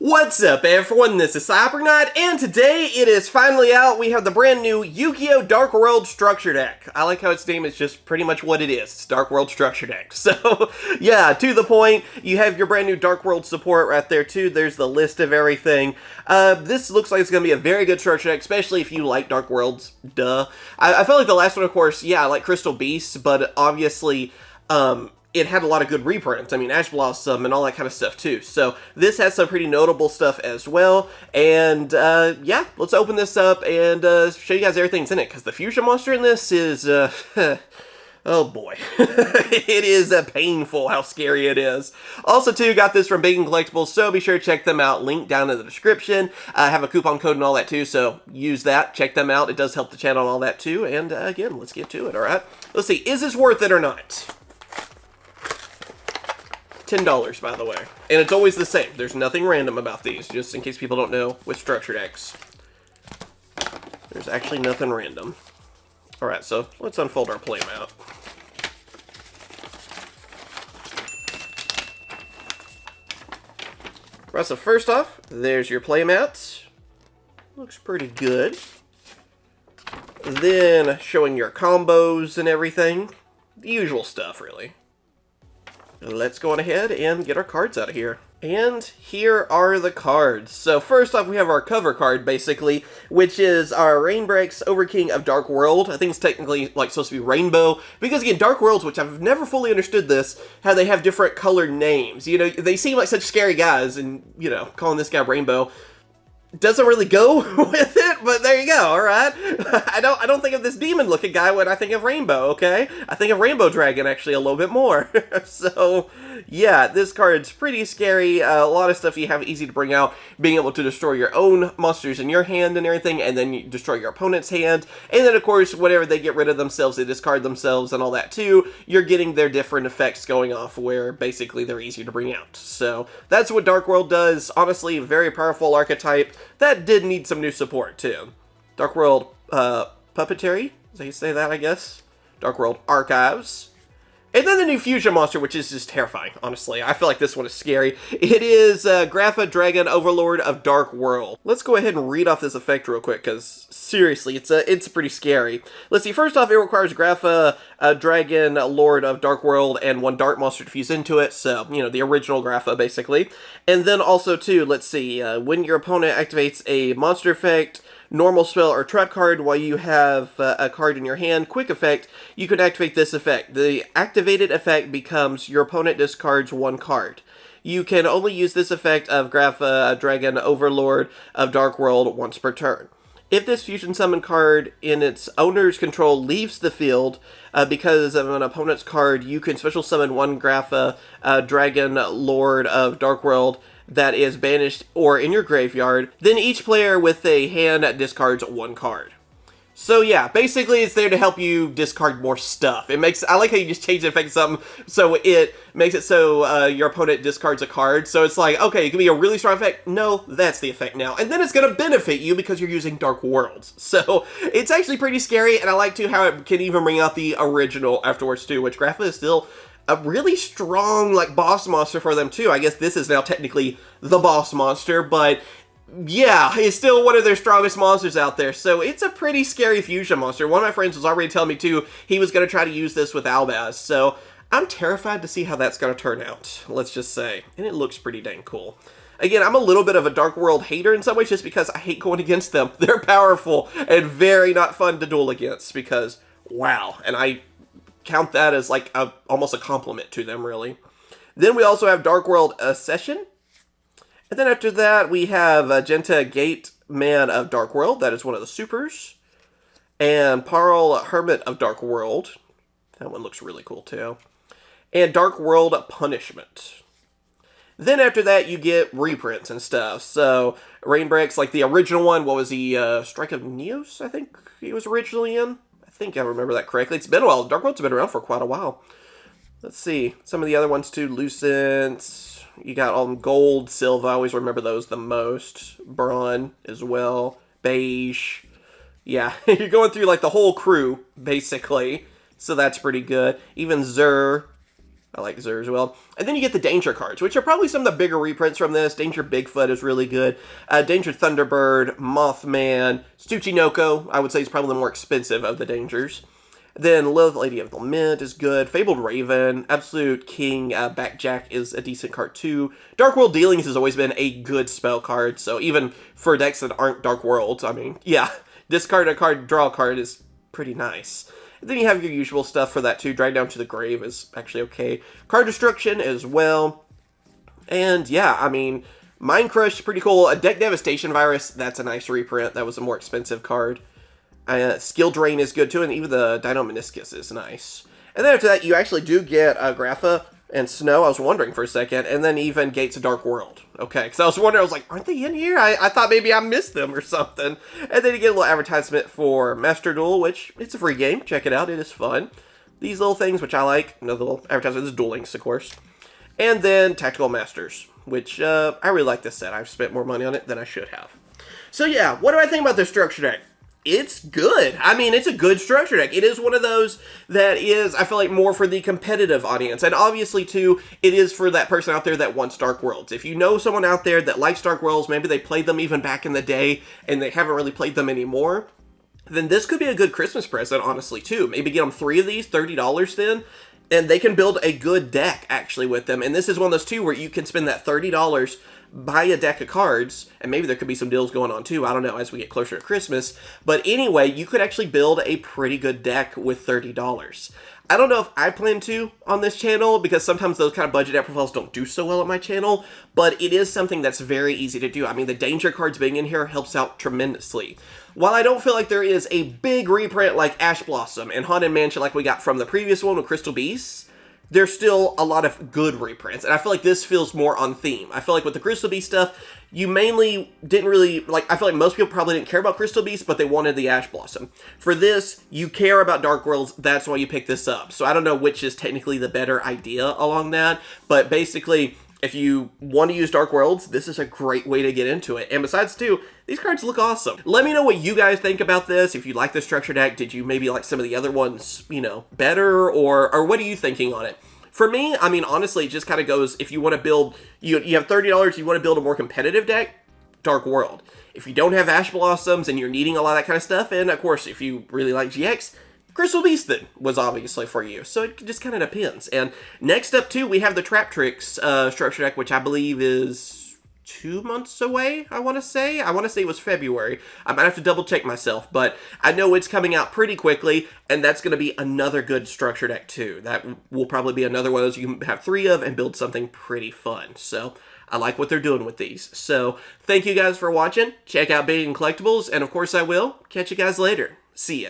What's up everyone, this is Cyberknight, and today it is finally out. We have the brand new Yu-Gi-Oh! Dark World Structure Deck. I like how its name is just pretty much what it is. It's Dark World Structure Deck. So, yeah, to the point, you have your brand new Dark World support right there too. There's the list of everything. This looks like it's going to be a very good structure deck, especially if you like Dark Worlds. Duh. I felt like the last one, of course, yeah, I like Crystal Beasts, but obviously, it had a lot of good reprints. I mean, Ash Blossom and all that kind of stuff too. So this has some pretty notable stuff as well. And yeah, let's open this up and show you guys everything's in it. Because the fusion monster in this is, oh boy, it is painful how scary it is. Also too, got this from BigNCollectibles, so be sure to check them out. Link down in the description. I have a coupon code and all that too, so use that. Check them out. It does help the channel and all that too. And again, let's get to it, alright? Let's see, is this worth it or not? $10, by the way. And it's always the same. There's nothing random about these, just in case people don't know with structure decks. There's actually nothing random. Alright, so let's unfold our playmat. Right, so first off, there's your playmat. Looks pretty good. Then showing your combos and everything. The usual stuff, really. Let's go on ahead and get our cards out of here. And here are the cards. So first off, we have our cover card, basically, which is our Rainbreaks Overking of Dark World. I think it's technically like supposed to be rainbow, because again, Dark Worlds, which I've never fully understood this, how they have different colored names. You know, they seem like such scary guys, and, you know, calling this guy Rainbow doesn't really go with it, but there you go, alright? I don't think of this demon-looking guy when I think of Rainbow, okay? I think of Rainbow Dragon, actually, a little bit more. So, yeah, this card's pretty scary. A lot of stuff you have easy to bring out. Being able to destroy your own monsters in your hand and everything, and then you destroy your opponent's hand. And then, of course, whenever they get rid of themselves, they discard themselves and all that, too. You're getting their different effects going off where, basically, they're easier to bring out. So, that's what Dark World does. Honestly, very powerful archetype. That did need some new support, too. Dark World, Puppetry? Is that how you say that, I guess? Dark World Archives. And then the new Fusion Monster, which is just terrifying, honestly. I feel like this one is scary. It is Grapha Dragon Overlord of Dark World. Let's go ahead and read off this effect real quick, because seriously, it's pretty scary. Let's see, first off, it requires Grapha Dragon Lord of Dark World and one Dark Monster to fuse into it, so, you know, the original Grapha, basically. And then also, too, let's see, when your opponent activates a monster effect, normal spell or trap card while you have a card in your hand, quick effect, you can activate this effect. The activated effect becomes your opponent discards one card. You can only use this effect of Grapha Dragon Overlord of Dark World once per turn. If this fusion summon card in its owner's control leaves the field because of an opponent's card, you can special summon one Grapha Dragon Lord of Dark World that is banished or in your graveyard. Then each player with a hand discards one card. So yeah, basically it's there to help you discard more stuff. It makes, I like how you just change the effect to something so it makes it so your opponent discards a card. So it's like, okay, it can be a really strong effect. No, that's the effect now. And then it's going to benefit you because you're using Dark Worlds. So it's actually pretty scary, and I like too how it can even bring out the original afterwards too, which Grapha is still a really strong, like, boss monster for them, too. I guess this is now technically the boss monster, but yeah, it's still one of their strongest monsters out there, so it's a pretty scary fusion monster. One of my friends was already telling me, too, he was going to try to use this with Albaz, so I'm terrified to see how that's going to turn out, let's just say. And it looks pretty dang cool. Again, I'm a little bit of a Dark World hater in some ways, just because I hate going against them. They're powerful and very not fun to duel against, because, wow, and I count that as like almost a compliment to them, really. Then we also have Dark World Session. And then after that, we have Genta Gate Man of Dark World. That is one of the supers. And Parl Hermit of Dark World. That one looks really cool, too. And Dark World Punishment. Then after that, you get reprints and stuff. So, Rainbreaks, like the original one, what was he? Strike of Neos, I think he was originally in. I think I remember that correctly. It's been a while. Dark World's been around for quite a while. Let's see. Some of the other ones, too. Lucent. You got all gold, silver. I always remember those the most. Braun as well. Beige. Yeah, you're going through, like, the whole crew, basically. So that's pretty good. Even Zur. I like Zur as well. And then you get the Danger cards, which are probably some of the bigger reprints from this. Danger Bigfoot is really good. Danger Thunderbird, Mothman, Tsuchinoko, I would say is probably the more expensive of the Dangers. Then Lilith Lady of the Mint is good. Fabled Raven, Absolute King, Backjack is a decent card too. Dark World Dealings has always been a good spell card, so even for decks that aren't Dark Worlds, I mean, yeah, discard a card, draw a card is pretty nice. And then you have your usual stuff for that too. Drag Down to the Grave is actually okay. Card Destruction as well. And yeah, I mean, Mind Crush, pretty cool. A Deck Devastation Virus, that's a nice reprint. That was a more expensive card. Skill Drain is good too, and even the Dino Meniscus is nice. And then after that, you actually do get Grapha and Snow. I was wondering for a second, and then even Gates of Dark World. Okay, because I was wondering, I was like, aren't they in here? I thought maybe I missed them or something. And then you get a little advertisement for Master Duel, which it's a free game. Check it out, it is fun. These little things, which I like. Another little advertisement, this is Duel Links, of course. And then Tactical Masters, which I really like this set. I've spent more money on it than I should have. So yeah, what do I think about this structure deck? It's good. I mean, it's a good structure deck. It is one of those that is, I feel like, more for the competitive audience. And obviously, too, it is for that person out there that wants Dark Worlds. If you know someone out there that likes Dark Worlds, maybe they played them even back in the day, and they haven't really played them anymore, then this could be a good Christmas present, honestly, too. Maybe get them 3 of these, $30 then, and they can build a good deck, actually, with them. And this is one of those, too, where you can spend that $30, buy a deck of cards, and maybe there could be some deals going on too, I don't know, as we get closer to Christmas, but anyway, you could actually build a pretty good deck with $30. I don't know if I plan to on this channel, because sometimes those kind of budget deck profiles don't do so well at my channel, but it is something that's very easy to do. I mean, the Danger cards being in here helps out tremendously. While I don't feel like there is a big reprint like Ash Blossom and Haunted Mansion like we got from the previous one with Crystal Beasts, there's still a lot of good reprints, and I feel like this feels more on theme. I feel like with the Crystal Beast stuff, you mainly didn't really, like, I feel like most people probably didn't care about Crystal Beast, but they wanted the Ash Blossom. For this, you care about Dark Worlds, that's why you pick this up. So I don't know which is technically the better idea along that, but basically, if you want to use Dark Worlds, this is a great way to get into it. And besides, too, these cards look awesome. Let me know what you guys think about this. If you like the structure deck, did you maybe like some of the other ones, you know, better? Or what are you thinking on it? For me, I mean, honestly, it just kind of goes, if you want to build, you have $30, you want to build a more competitive deck, Dark World. If you don't have Ash Blossoms and you're needing a lot of that kind of stuff, and of course, if you really like GX, Crystal Beast then was obviously for you. So it just kind of depends. And next up, too, we have the Trap Tricks structure deck, which I believe is 2 months away, I want to say. I want to say it was February. I might have to double check myself, but I know it's coming out pretty quickly, and that's going to be another good structure deck, too. That will probably be another one of those you can have 3 of and build something pretty fun. So I like what they're doing with these. So thank you guys for watching. Check out BigNCollectibles, and of course I will catch you guys later. See ya.